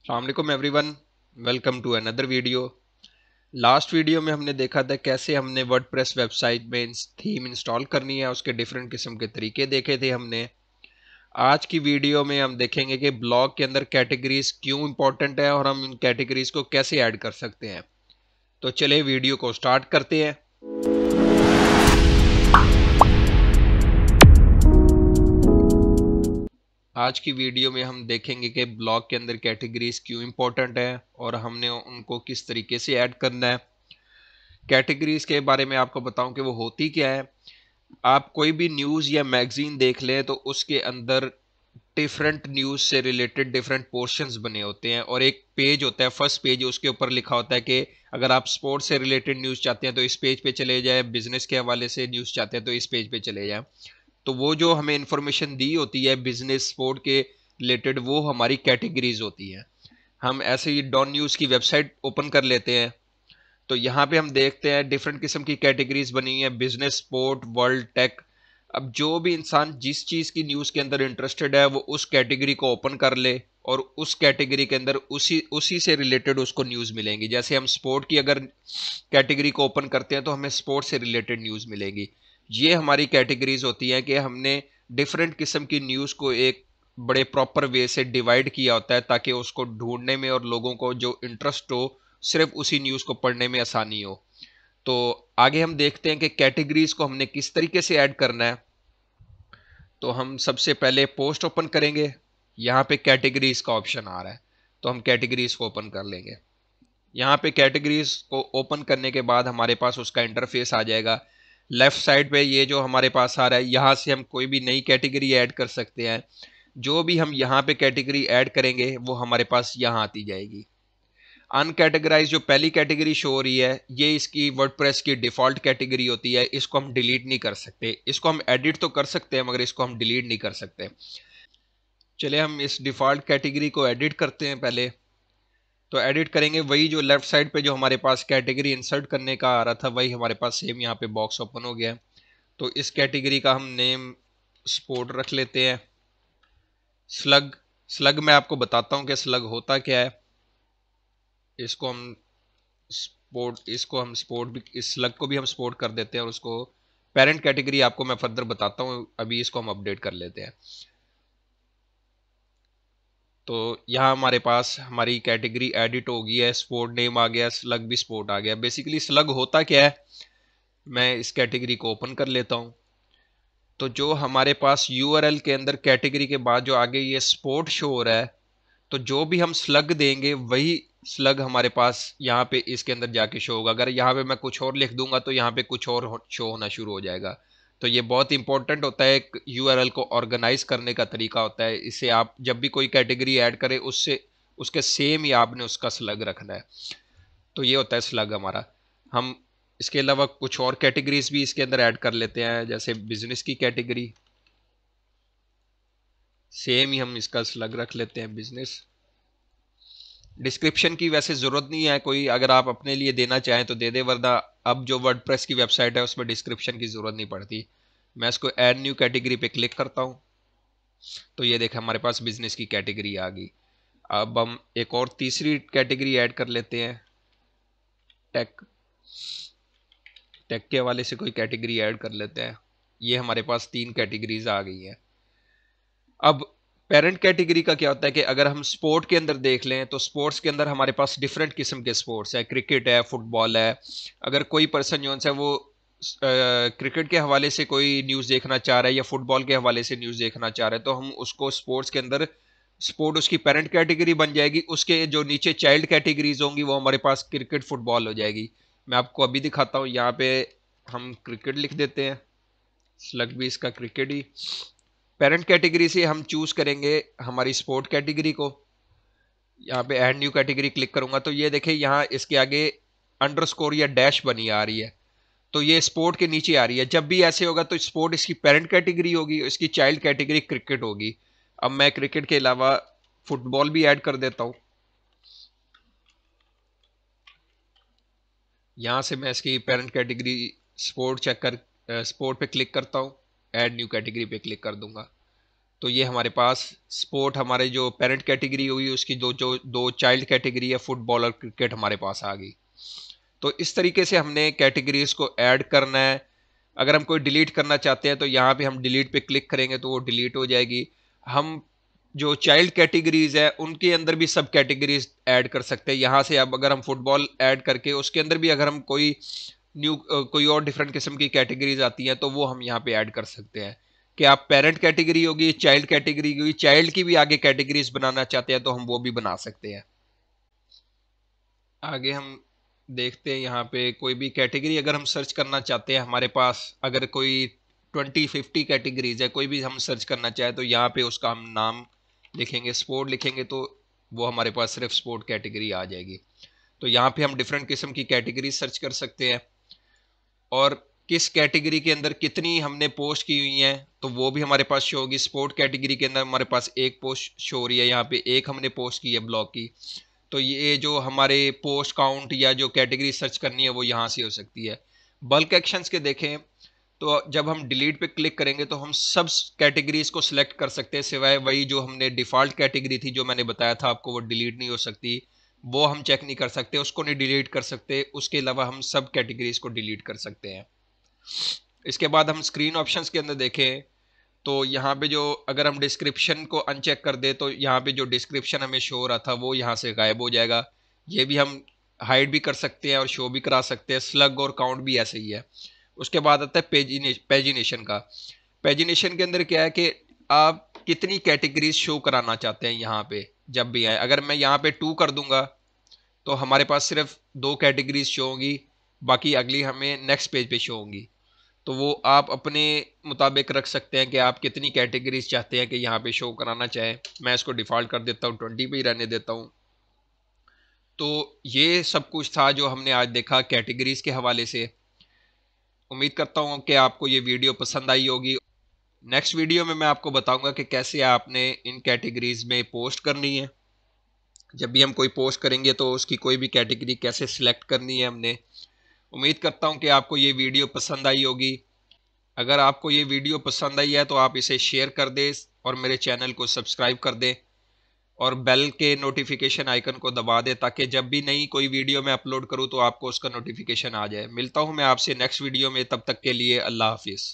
अस्सलामुअलैकुम everyone, welcome to another video. Last video में हमने देखा था कैसे हमने वर्डप्रेस वेबसाइट में थीम इंस्टॉल करनी है, उसके डिफरेंट किस्म के तरीके देखे थे हमने। आज की वीडियो में हम देखेंगे कि ब्लॉग के अंदर कैटेगरीज क्यों इंपॉर्टेंट है और हम इन कैटेगरीज को कैसे ऐड कर सकते हैं। तो चलिए वीडियो को स्टार्ट करते हैं। आज की वीडियो में हम देखेंगे कि ब्लॉग के अंदर कैटेगरीज क्यों इंपॉर्टेंट है और हमने उनको किस तरीके से ऐड करना है। कैटेगरीज के बारे में आपको बताऊं कि वो होती क्या है। आप कोई भी न्यूज़ या मैगजीन देख लें तो उसके अंदर डिफरेंट न्यूज़ से रिलेटेड डिफरेंट पोर्शंस बने होते हैं और एक पेज होता है, फर्स्ट पेज, उसके ऊपर लिखा होता है कि अगर आप स्पोर्ट्स से रिलेटेड न्यूज़ चाहते हैं तो इस पेज पे चले जाएं, बिजनेस के हवाले से न्यूज़ चाहते हैं तो इस पेज पे चले जाएं। तो वो जो हमें इंफॉर्मेशन दी होती है बिजनेस स्पोर्ट के रिलेटेड, वो हमारी कैटेगरीज होती है। हम ऐसे ही डॉन न्यूज़ की वेबसाइट ओपन कर लेते हैं तो यहाँ पे हम देखते हैं डिफरेंट किस्म की कैटेगरीज बनी हुई है, बिजनेस, स्पोर्ट, वर्ल्ड, टेक। अब जो भी इंसान जिस चीज की न्यूज के अंदर इंटरेस्टेड है वो उस कैटेगरी को ओपन कर ले और उस कैटेगरी के अंदर उसी उसी से रिलेटेड उसको न्यूज मिलेंगी। जैसे हम स्पोर्ट की अगर कैटेगरी को ओपन करते हैं तो हमें स्पोर्ट से रिलेटेड न्यूज मिलेगी। ये हमारी कैटेगरीज होती है कि हमने डिफरेंट किस्म की न्यूज को एक बड़े प्रॉपर वे से डिवाइड किया होता है ताकि उसको ढूंढने में और लोगों को जो इंटरेस्ट हो सिर्फ उसी न्यूज को पढ़ने में आसानी हो। तो आगे हम देखते हैं कि कैटेगरीज को हमने किस तरीके से ऐड करना है। तो हम सबसे पहले पोस्ट ओपन करेंगे, यहाँ पे कैटेगरीज का ऑप्शन आ रहा है तो हम कैटेगरीज को ओपन कर लेंगे। यहाँ पे कैटेगरीज को ओपन करने के बाद हमारे पास उसका इंटरफेस आ जाएगा। लेफ्ट साइड पे ये जो हमारे पास आ रहा है, यहाँ से हम कोई भी नई कैटेगरी ऐड कर सकते हैं। जो भी हम यहाँ पे कैटेगरी ऐड करेंगे वो हमारे पास यहाँ आती जाएगी। अनकैटेगराइज जो पहली कैटेगरी शो हो रही है, ये इसकी वर्डप्रेस की डिफॉल्ट कैटेगरी होती है। इसको हम डिलीट नहीं कर सकते, इसको हम एडिट तो कर सकते हैं मगर इसको हम डिलीट नहीं कर सकते। चलिए हम इस डिफॉल्ट कैटेगरी को एडिट करते हैं पहले। तो एडिट करेंगे, वही जो लेफ्ट साइड पे जो हमारे पास कैटेगरी इंसर्ट करने का आ रहा था वही हमारे पास सेम यहाँ पे बॉक्स ओपन हो गया है। तो इस कैटेगरी का हम नेम स्पोर्ट रख लेते हैं। स्लग, स्लग मैं आपको बताता हूँ कि स्लग होता क्या है। इसको हम स्पोर्ट भी, इस स्लग को भी हम स्पोर्ट कर देते हैं और उसको पेरेंट कैटेगरी आपको मैं फर्दर बताता हूँ। अभी इसको हम अपडेट कर लेते हैं। तो यहाँ हमारे पास हमारी कैटेगरी एडिट हो गई है, स्पोर्ट नेम आ गया, स्लग भी स्पोर्ट आ गया। बेसिकली स्लग होता क्या है, मैं इस कैटेगरी को ओपन कर लेता हूँ। तो जो हमारे पास यूआरएल के अंदर कैटेगरी के बाद जो आगे ये स्पोर्ट शो हो रहा है, तो जो भी हम स्लग देंगे वही स्लग हमारे पास यहाँ पे इसके अंदर जाके शो होगा। अगर यहाँ पे मैं कुछ और लिख दूंगा तो यहाँ पे कुछ और शो होना शुरू हो जाएगा। तो ये बहुत इंपॉर्टेंट होता है, एक यूआरएल को ऑर्गेनाइज करने का तरीका होता है। इसे आप जब भी कोई कैटेगरी ऐड करें उससे उसके सेम ही आपने उसका स्लग रखना है। तो ये होता है स्लग हमारा। हम इसके अलावा कुछ और कैटेगरीज भी इसके अंदर ऐड कर लेते हैं, जैसे बिजनेस की कैटेगरी। सेम ही हम इसका स्लग रख लेते हैं, बिजनेस। डिस्क्रिप्शन की वैसे ज़रूरत नहीं है कोई, अगर आप अपने लिए देना चाहें तो दे दे, वरना अब जो वर्डप्रेस की वेबसाइट है उसमें डिस्क्रिप्शन की ज़रूरत नहीं पड़ती। मैं इसको ऐड न्यू कैटेगरी पे क्लिक करता हूँ तो ये देखें हमारे पास बिजनेस की कैटेगरी आ गई। अब हम एक और तीसरी कैटेगरी ऐड कर लेते हैं, टेक। टेक के हवाले से कोई कैटेगरी ऐड कर लेते हैं। ये हमारे पास तीन कैटेगरीज आ गई हैं। अब पेरेंट कैटेगरी का क्या होता है कि अगर हम स्पोर्ट के अंदर देख लें तो स्पोर्ट्स के अंदर हमारे पास डिफरेंट किस्म के स्पोर्ट्स है, क्रिकेट है, फुटबॉल है। अगर कोई पर्सन जो है वो क्रिकेट के हवाले से कोई न्यूज़ देखना चाह रहा है या फुटबॉल के हवाले से न्यूज़ देखना चाह रहा है तो हम उसको स्पोर्ट्स के अंदर, स्पोर्ट उसकी पेरेंट कैटेगरी बन जाएगी, उसके जो नीचे चाइल्ड कैटेगरीज होंगी वो हमारे पास क्रिकेट, फुटबॉल हो जाएगी। मैं आपको अभी दिखाता हूँ, यहाँ पे हम क्रिकेट लिख देते हैं, स्लग भी इसका क्रिकेट ही। पेरेंट कैटेगरी से हम चूज करेंगे हमारी स्पोर्ट कैटेगरी को। यहाँ पे ऐड न्यू कैटेगरी क्लिक करूंगा तो ये देखिए यहाँ इसके आगे अंडरस्कोर या डैश बनी आ रही है। तो ये स्पोर्ट के नीचे आ रही है। जब भी ऐसे होगा तो स्पोर्ट इसकी पेरेंट कैटेगरी होगी, इसकी चाइल्ड कैटेगरी क्रिकेट होगी। अब मैं क्रिकेट के अलावा फुटबॉल भी ऐड कर देता हूँ। यहाँ से मैं इसकी पेरेंट कैटेगरी स्पोर्ट चेक कर स्पोर्ट पे क्लिक करता हूँ, ऐड न्यू कैटेगरी पे क्लिक कर दूंगा। तो ये हमारे पास स्पोर्ट, हमारे जो पेरेंट कैटेगरी हुई उसकी दो चाइल्ड कैटेगरी है, फुटबॉल और क्रिकेट हमारे पास आ गई। तो इस तरीके से हमने कैटेगरीज को ऐड करना है। अगर हम कोई डिलीट करना चाहते हैं तो यहाँ पे हम डिलीट पे क्लिक करेंगे तो वो डिलीट हो जाएगी। हम जो चाइल्ड कैटेगरीज है उनके अंदर भी सब कैटेगरीज ऐड कर सकते हैं यहाँ से। अब अगर हम फुटबॉल ऐड करके उसके अंदर भी अगर हम कोई और डिफरेंट किस्म की कैटेगरीज आती हैं तो वो हम यहाँ पे ऐड कर सकते हैं। कि आप पेरेंट कैटेगरी होगी, चाइल्ड कैटेगरी होगी, चाइल्ड की भी आगे कैटेगरीज बनाना चाहते हैं तो हम वो भी बना सकते हैं। आगे हम देखते हैं यहाँ पे कोई भी कैटेगरी अगर हम सर्च करना चाहते हैं, हमारे पास अगर कोई 20-50 कैटेगरीज है, कोई भी हम सर्च करना चाहे तो यहाँ पे उसका हम नाम लिखेंगे, स्पोर्ट लिखेंगे तो वो हमारे पास सिर्फ स्पोर्ट कैटेगरी आ जाएगी। तो यहाँ पे हम डिफरेंट किस्म की कैटेगरी सर्च कर सकते हैं और किस कैटेगरी के अंदर कितनी हमने पोस्ट की हुई हैं तो वो भी हमारे पास शो होगी। स्पोर्ट कैटेगरी के अंदर हमारे पास एक पोस्ट शो हो रही है, यहाँ पे एक हमने पोस्ट की है ब्लॉग की। तो ये जो हमारे पोस्ट काउंट या जो कैटेगरी सर्च करनी है वो यहाँ से हो सकती है। बल्क एक्शंस के देखें तो जब हम डिलीट पे क्लिक करेंगे तो हम सब कैटेगरीज को सिलेक्ट कर सकते हैं, सिवाय वही जो हमने डिफॉल्ट कैटेगरी थी जो मैंने बताया था आपको, वो डिलीट नहीं हो सकती, वो हम चेक नहीं कर सकते, उसको नहीं डिलीट कर सकते। उसके अलावा हम सब कैटेगरीज को डिलीट कर सकते हैं। इसके बाद हम स्क्रीन ऑप्शंस के अंदर देखें तो यहाँ पे जो अगर हम डिस्क्रिप्शन को अनचेक कर दे तो यहाँ पे जो डिस्क्रिप्शन हमें शो हो रहा था वो यहाँ से गायब हो जाएगा। ये भी हम हाइड भी कर सकते हैं और शो भी करा सकते हैं। स्लग और काउंट भी ऐसे ही है। उसके बाद आता है पेजिनेशन का। पेजिनेशन के अंदर क्या है कि आप कितनी कैटेगरीज शो कराना चाहते हैं यहाँ पे जब भी आए। अगर मैं यहाँ पे 2 कर दूंगा तो हमारे पास सिर्फ 2 कैटेगरीज शो होंगी, बाकी अगली हमें नेक्स्ट पेज पे शो होंगी। तो वो आप अपने मुताबिक रख सकते हैं कि आप कितनी कैटेगरीज चाहते हैं कि यहाँ पे शो कराना चाहें। मैं इसको डिफ़ॉल्ट कर देता हूँ, 20 पे ही रहने देता हूँ। तो ये सब कुछ था जो हमने आज देखा कैटेगरीज के हवाले से। उम्मीद करता हूँ कि आपको ये वीडियो पसंद आई होगी। नेक्स्ट वीडियो में मैं आपको बताऊंगा कि कैसे आपने इन कैटेगरीज में पोस्ट करनी है। जब भी हम कोई पोस्ट करेंगे तो उसकी कोई भी कैटेगरी कैसे सिलेक्ट करनी है हमने। उम्मीद करता हूँ कि आपको ये वीडियो पसंद आई होगी। अगर आपको ये वीडियो पसंद आई है तो आप इसे शेयर कर दें और मेरे चैनल को सब्सक्राइब कर दें और बेल के नोटिफिकेशन आइकन को दबा दें ताकि जब भी नई कोई वीडियो मैं अपलोड करूं तो आपको उसका नोटिफिकेशन आ जाए। मिलता हूं मैं आपसे नेक्स्ट वीडियो में, तब तक के लिए अल्लाह हाफिज़।